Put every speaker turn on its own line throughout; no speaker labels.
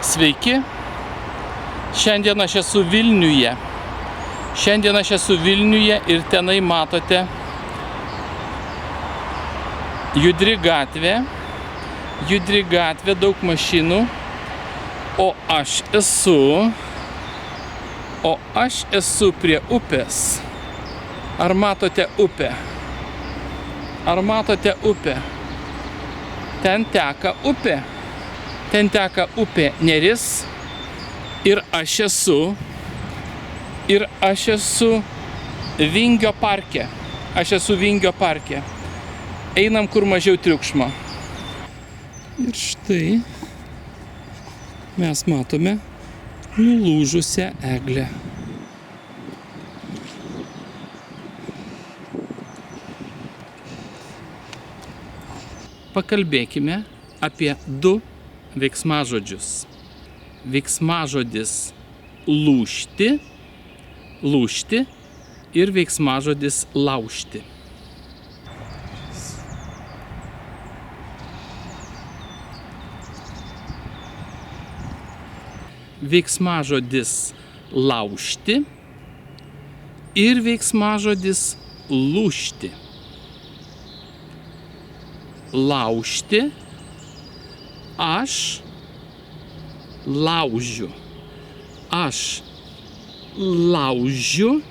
Sveiki, šiandien aš esu Vilniuje. Ir tenai matote judri gatvė, daug mašinų, o aš esu prie upės. Ar matote upę? Ten teka upė Neris ir aš esu Vingio parke. Einam kur mažiau triukšmo. Ir štai mes matome nulūžusią eglę. Pakalbėkime apie du veiksmažodžius. Veiksmažodis lūžti ir veiksmažodis laužti. Veiksmažodis laužti ir veiksmažodis lūžti. Laužti, aš laužiu.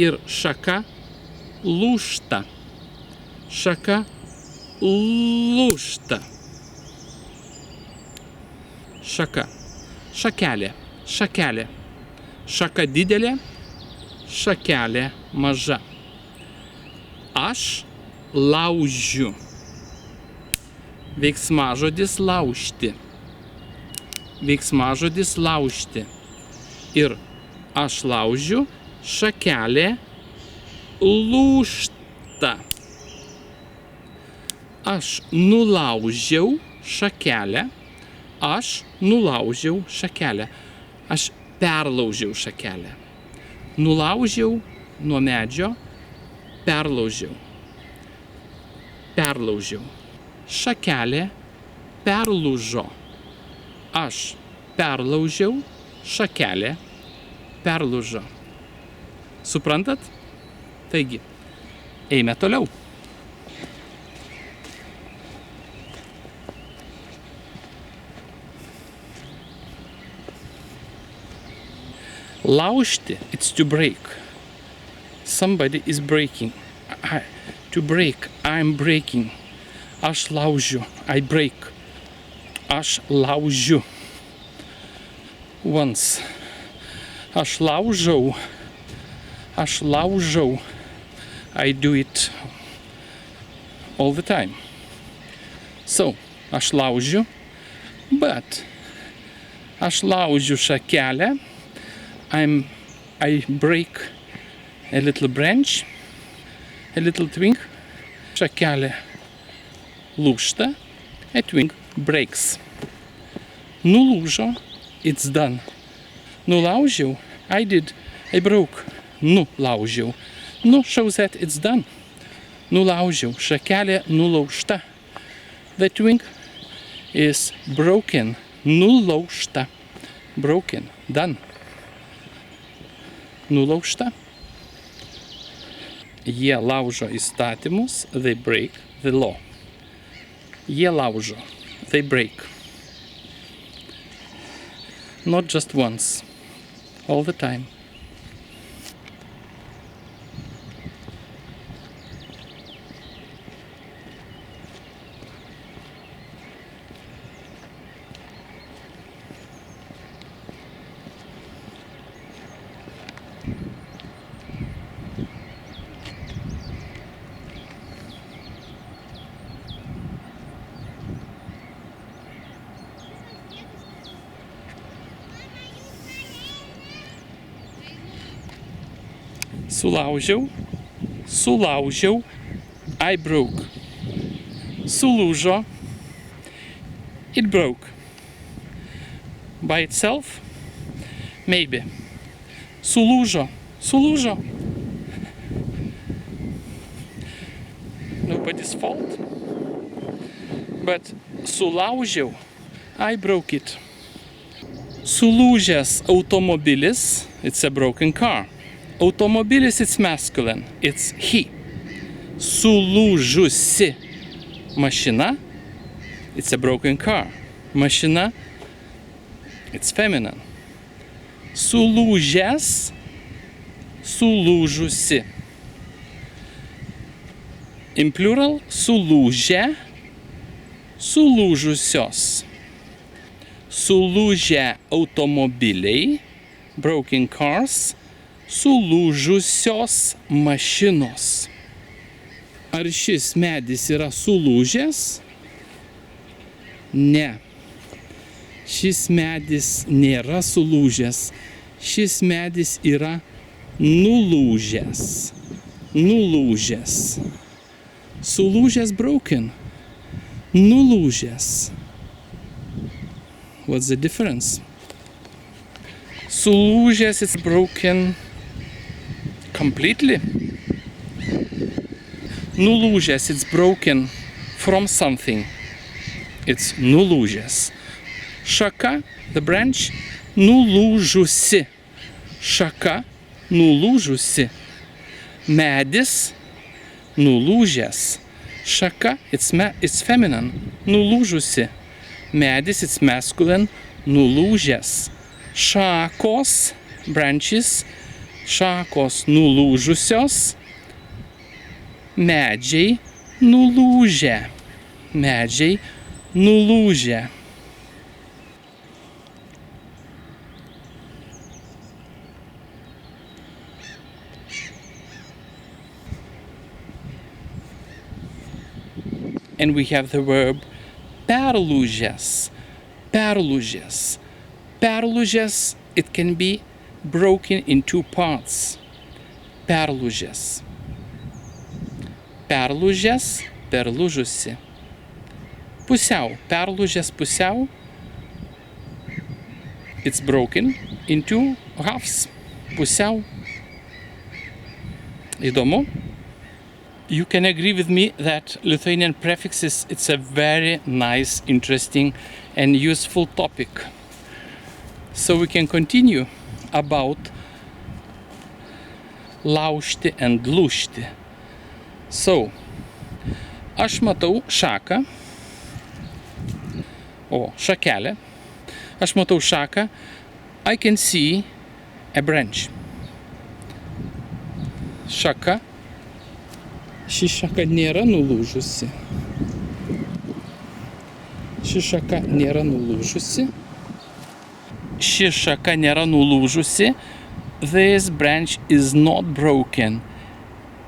Ir šaka lūžta. Šakelė. Šaka didelė, šakelė maža. Aš laužiu. Veiksmažodis laužti. Ir aš laužiu, šakelė lūžta. Aš nulaužiau šakelę. Aš perlaužiau šakelę. Nulaužiau nuo medžio, perlaužiau. Šakelė perlūžo. Aš perlaužiau, šakelė perlūžo. Suprantat? Taigi, eime toliau. Laužti, it's to break. Somebody is breaking. To break, I'm breaking. Aš laužiu, I break. Aš laužiu. Once. Aš laužau. I do it all the time. So, aš laužiu, but aš laužiu šakelę. I break a little branch, a little twig. Šakelė lūžta, a twig breaks. Nulūžo, it's done. Nulaužiau, I broke. Nulaužiau. Shows that it's done. Nulaužiau, šakelė nulaužta. The twig is broken. Nulaužta. Broken, done. Nulaužta. Jie laužo įstatymus, they break the law. Jie laužo, they break. Not just once, all the time. Sulaužiau, I broke. Sulūžo, it broke. By itself, maybe. Sulūžo. Nobody's fault. But sulaužiau, I broke it. Sulūžęs automobilis, it's a broken car. Automobilis, it's masculine, it's he. Sulūžusi mašina, it's a broken car. Mašina, it's feminine. Sulūžęs, sulūžusi. In plural, sulūžę, sulūžusios. Sulūžę automobiliai, broken cars, sulūžusios mašinos. Ar šis medis yra sulūžęs? Ne. Šis medis nėra sulūžęs. Šis medis yra nulūžęs. Nulūžęs. Sulūžęs broken. Nulūžęs. What's the difference? Sulūžęs is broken completely. Nulūžęs, it's broken from something. It's nulūžęs. Šaka, the branch, nulūžusi. Šaka, nulūžusi. Medis, nulūžęs. Šaka, it's feminine, nulūžusi. Medis, it's masculine, nulūžęs. Šakos, branches, šakos nulūžusios. Medžiai nulūžę. Medžiai nulūžę. And we have the verb perlūžęs. Perlūžęs. Perlūžęs, it can be broken in two parts. Perlūžęs. Perlūžęs, perlūžusi. Pusiau. Perlūžęs pusiau. It's broken in two halves. Pusiau. Įdomu. You can agree with me that Lithuanian prefixes, it's a very nice, interesting and useful topic. So we can continue about laužti and lūžti. So, aš matau šaką, šakelę. Aš matau šaką. I can see a branch. Šaka. Ši šaka nėra nulūžusi. Ši šaka nėra nulūžusi. Ši šaka nėra nulūžusi. This branch is not broken.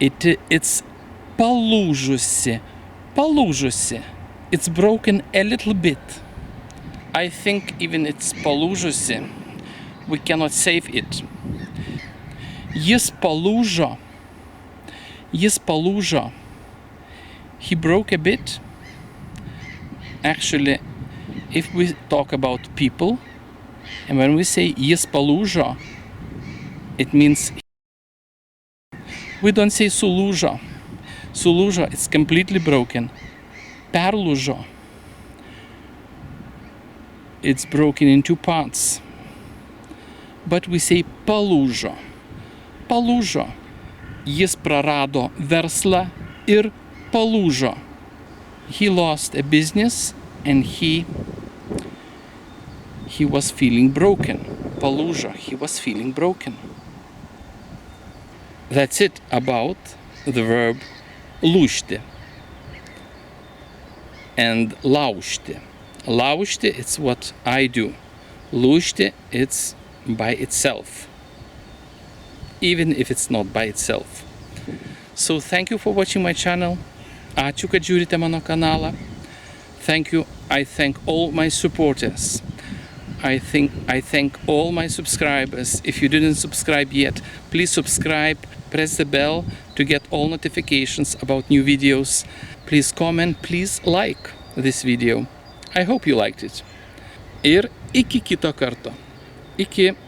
It's palūžusi. Palūžusi. It's broken a little bit. I think even it's palūžusi. We cannot save it. Jis palūžo. Jis palūžo. He broke a bit. Actually, if we talk about people, and when we say jis palūžo, it means we don't say sulūžo. Sulūžo, it's completely broken. Perlūžo, it's broken in two parts. But we say palūžo. Palūžo. Jis prarado verslą ir palūžo. He lost a business and he was feeling broken. Palūžo, he was feeling broken. That's it about the verb lūžti and laužti. Laužti, it's what I do. Lūžti, it's by itself. Even if it's not by itself. So thank you for watching my channel. Ačiū, kad žiūrite mano kanalą. Thank you. I thank all my supporters. I thank all my subscribers. If you didn't subscribe yet, please subscribe, press the bell to get all notifications about new videos. Please comment, please like this video. I hope you liked it. Ir iki kito karto. Iki.